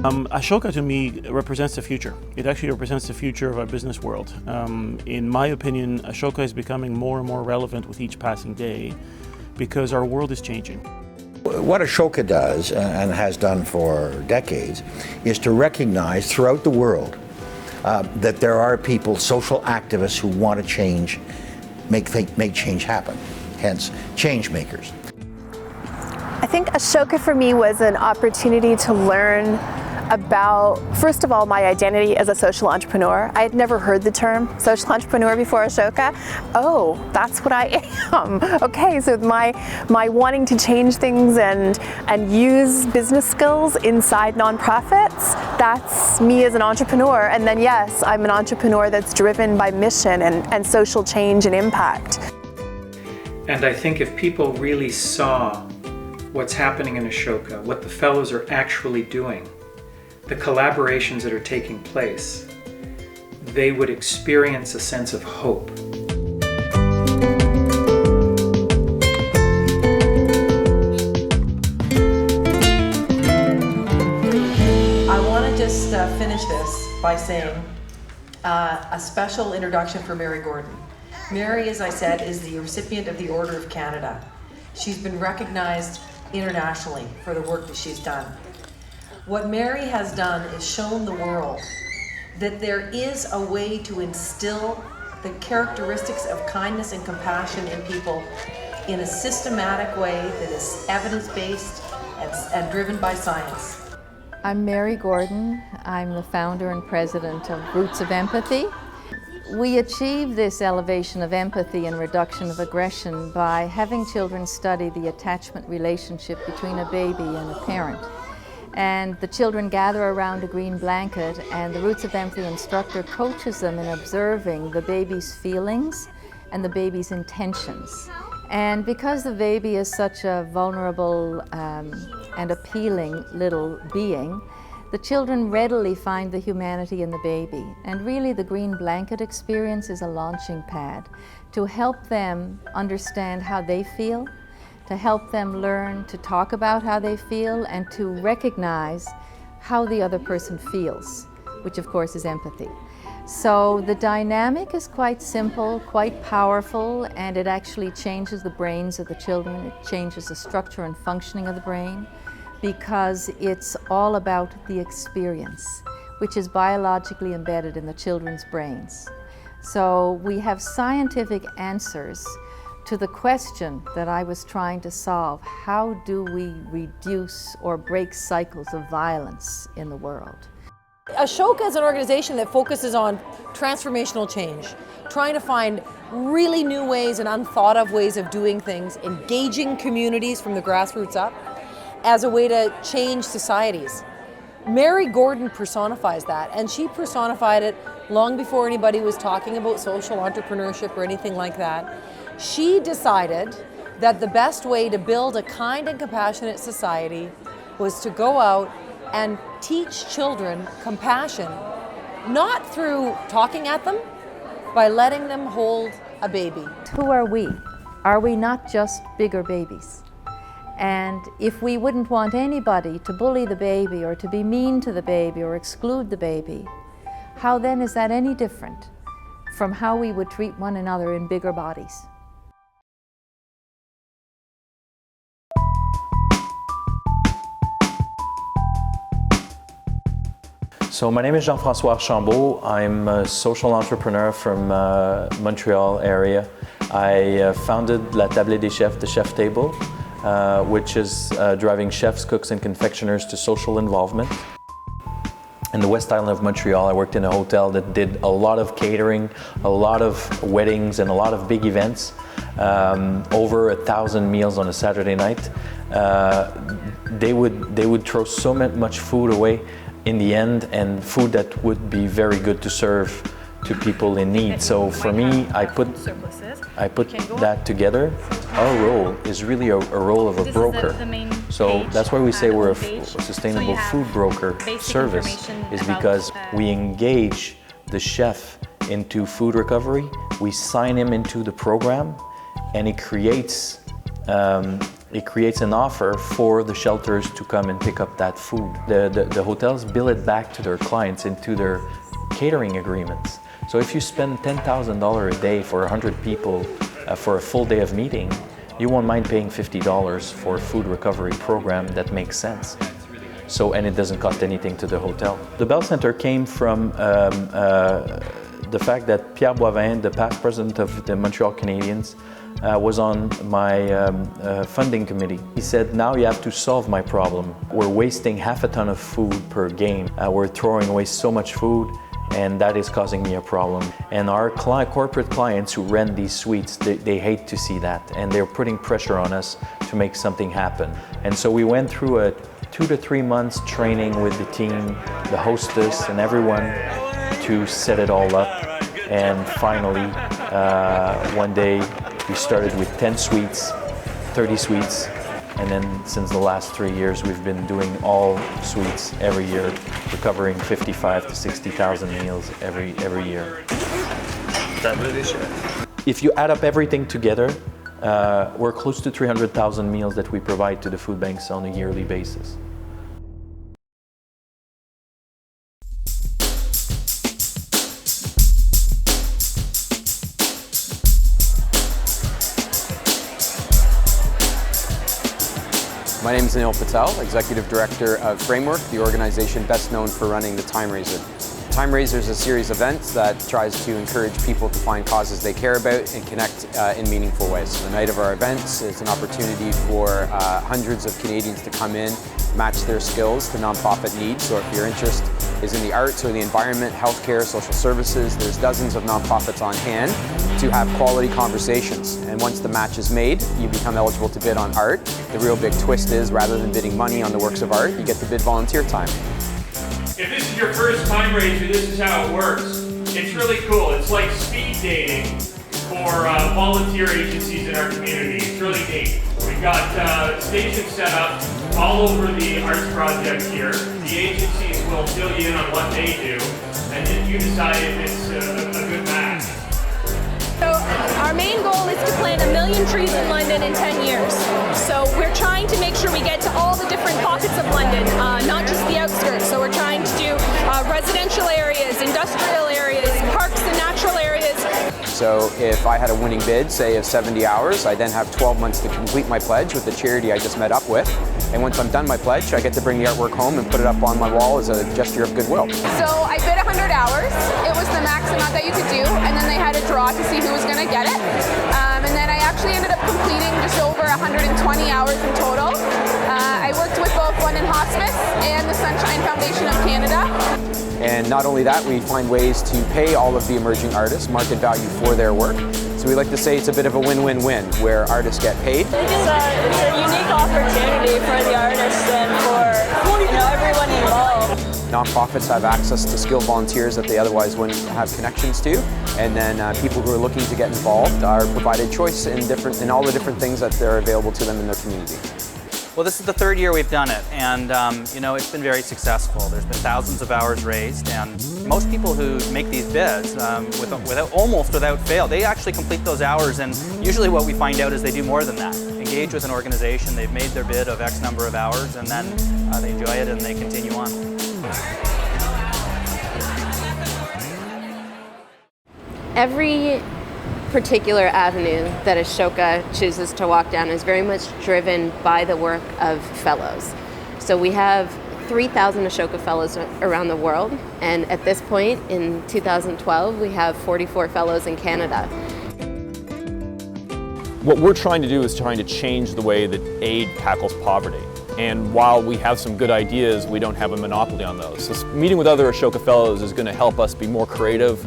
Ashoka to me represents the future. It actually represents the future of our business world. In my opinion, Ashoka is becoming more and more relevant with each passing day because our world is changing. What Ashoka does, and has done for decades, is to recognize throughout the world that there are people, social activists, who want to change, make change happen, hence change makers. I think Ashoka for me was an opportunity to learn about, first of all, my identity as a social entrepreneur. I had never heard the term social entrepreneur before Ashoka. Oh, that's what I am. Okay, so my wanting to change things and use business skills inside nonprofits, that's me as an entrepreneur. And then yes, I'm an entrepreneur that's driven by mission and social change and impact. And I think if people really saw what's happening in Ashoka, what the fellows are actually doing, the collaborations that are taking place, they would experience a sense of hope. I want to just finish this by saying a special introduction for Mary Gordon. Mary, as I said, is the recipient of the Order of Canada. She's been recognized internationally for the work that she's done. What Mary has done is shown the world that there is a way to instill the characteristics of kindness and compassion in people in a systematic way that is evidence-based and driven by science. I'm Mary Gordon. I'm the founder and president of Roots of Empathy. We achieve this elevation of empathy and reduction of aggression by having children study the attachment relationship between a baby and a parent. And the children gather around a green blanket, and the Roots of Empathy instructor coaches them in observing the baby's feelings and the baby's intentions. And because the baby is such a vulnerable and appealing little being, the children readily find the humanity in the baby. And really the green blanket experience is a launching pad to help them understand how they feel, to help them learn to talk about how they feel, and to recognize how the other person feels, which of course is empathy. So the dynamic is quite simple, quite powerful, and it actually changes the brains of the children. It changes the structure and functioning of the brain, because it's all about the experience, which is biologically embedded in the children's brains. So we have scientific answers to the question that I was trying to solve: how do we reduce or break cycles of violence in the world? Ashoka is an organization that focuses on transformational change, trying to find really new ways and unthought of ways of doing things, engaging communities from the grassroots up as a way to change societies. Mary Gordon personifies that, and she personified it long before anybody was talking about social entrepreneurship or anything like that. She decided that the best way to build a kind and compassionate society was to go out and teach children compassion, not through talking at them, by letting them hold a baby. Who are we? Are we not just bigger babies? And if we wouldn't want anybody to bully the baby or to be mean to the baby or exclude the baby, how then is that any different from how we would treat one another in bigger bodies? So my name is Jean-François Archambault. I'm a social entrepreneur from Montreal area. I founded La Table des Chefs, the chef table, which is driving chefs, cooks and confectioners to social involvement. In the West Island of Montreal, I worked in a hotel that did a lot of catering, a lot of weddings and a lot of big events. Over 1,000 meals on a Saturday night. They would throw so much food away in the end, and food that would be very good to serve to people in need. So for me, I put that together. Our role is really a role of a broker. So that's why we say we're a sustainable food broker service, is because we engage the chef into food recovery, we sign him into the program, and it creates it creates an offer for the shelters to come and pick up that food. The hotels bill it back to their clients into their catering agreements. So if you spend $10,000 a day for 100 people for a full day of meeting, you won't mind paying $50 for a food recovery program that makes sense. So, and it doesn't cost anything to the hotel. The Bell Center came from the fact that Pierre Boivin, the past president of the Montreal Canadiens, was on my funding committee. He said, now you have to solve my problem. We're wasting half a ton of food per game. We're throwing away so much food, and that is causing me a problem. And our corporate clients who rent these suites, they hate to see that, and they're putting pressure on us to make something happen. And so we went through a 2 to 3 months training with the team, the hostess, and everyone to set it all up. And finally, one day, we started with 10 suites, 30 suites, and then since the last 3 years, we've been doing all suites every year, recovering 55 to 60,000 meals every year. If you add up everything together, we're close to 300,000 meals that we provide to the food banks on a yearly basis. My name is Neil Patel, Executive Director of Framework, the organization best known for running the Time Raiser. Time Raiser is a series of events that tries to encourage people to find causes they care about and connect in meaningful ways. So the night of our events is an opportunity for hundreds of Canadians to come in, match their skills to nonprofit needs. So if your interest is in the arts or the environment, healthcare, social services, there's dozens of nonprofits on hand to have quality conversations. And once the match is made, you become eligible to bid on art. The real big twist is, rather than bidding money on the works of art, you get to bid volunteer time. If this is your first Time Raiser, this is how it works. It's really cool. It's like speed dating for volunteer agencies in our community. It's really neat. We've got stations set up all over the arts project here. The agencies will fill you in on what they do, and then you decide if it's a good match. So our main goal is to plant 1 million trees in London in 10 years. So we're trying to make sure we get to all the different pockets of London, not just the outskirts. So we're trying to do residential areas, industrial areas, parks and natural areas. So if I had a winning bid, say of 70 hours, I then have 12 months to complete my pledge with the charity I just met up with. And once I'm done my pledge, I get to bring the artwork home and put it up on my wall as a gesture of goodwill. So I bid 100 hours. It was the max amount that you could do, and then they had a draw to see who was going to get it. And then I actually ended up completing just over 120 hours in total. I worked with both London Hospice and the Sunshine Foundation of Canada. And not only that, we find ways to pay all of the emerging artists market value for their work. So we like to say it's a bit of a win-win-win, where artists get paid. I think it's a unique opportunity for the artists and for everyone involved. Nonprofits have access to skilled volunteers that they otherwise wouldn't have connections to, and then people who are looking to get involved are provided choice in all the different things that are available to them in their community. Well, this is the 3rd year we've done it, and it's been very successful. There's been thousands of hours raised, and most people who make these bids, almost without fail, they actually complete those hours, and usually what we find out is they do more than that. Engage with an organization, they've made their bid of X number of hours, and then they enjoy it and they continue on. Every particular avenue that Ashoka chooses to walk down is very much driven by the work of fellows. So we have 3,000 Ashoka Fellows around the world, and at this point in 2012 we have 44 fellows in Canada. What we're trying to do is trying to change the way that aid tackles poverty. And while we have some good ideas, we don't have a monopoly on those. So meeting with other Ashoka Fellows is going to help us be more creative,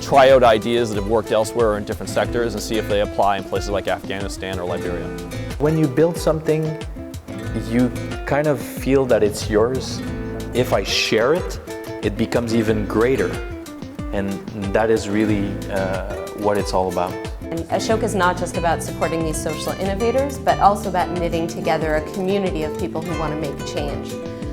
try out ideas that have worked elsewhere in different sectors and see if they apply in places like Afghanistan or Liberia. When you build something, you kind of feel that it's yours. If I share it, it becomes even greater. And that is really what it's all about. And Ashoka is not just about supporting these social innovators, but also about knitting together a community of people who want to make change.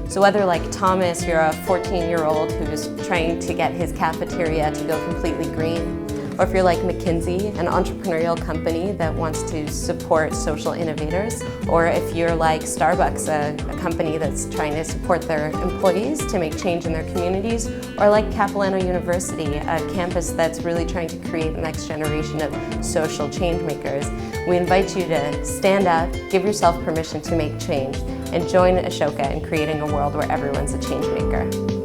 So whether like Thomas, you're a 14-year-old who's trying to get his cafeteria to go completely green, or if you're like McKinsey, an entrepreneurial company that wants to support social innovators, or if you're like Starbucks, a company that's trying to support their employees to make change in their communities, or like Capilano University, a campus that's really trying to create the next generation of social change makers. We invite you to stand up, give yourself permission to make change, and join Ashoka in creating a world where everyone's a change maker.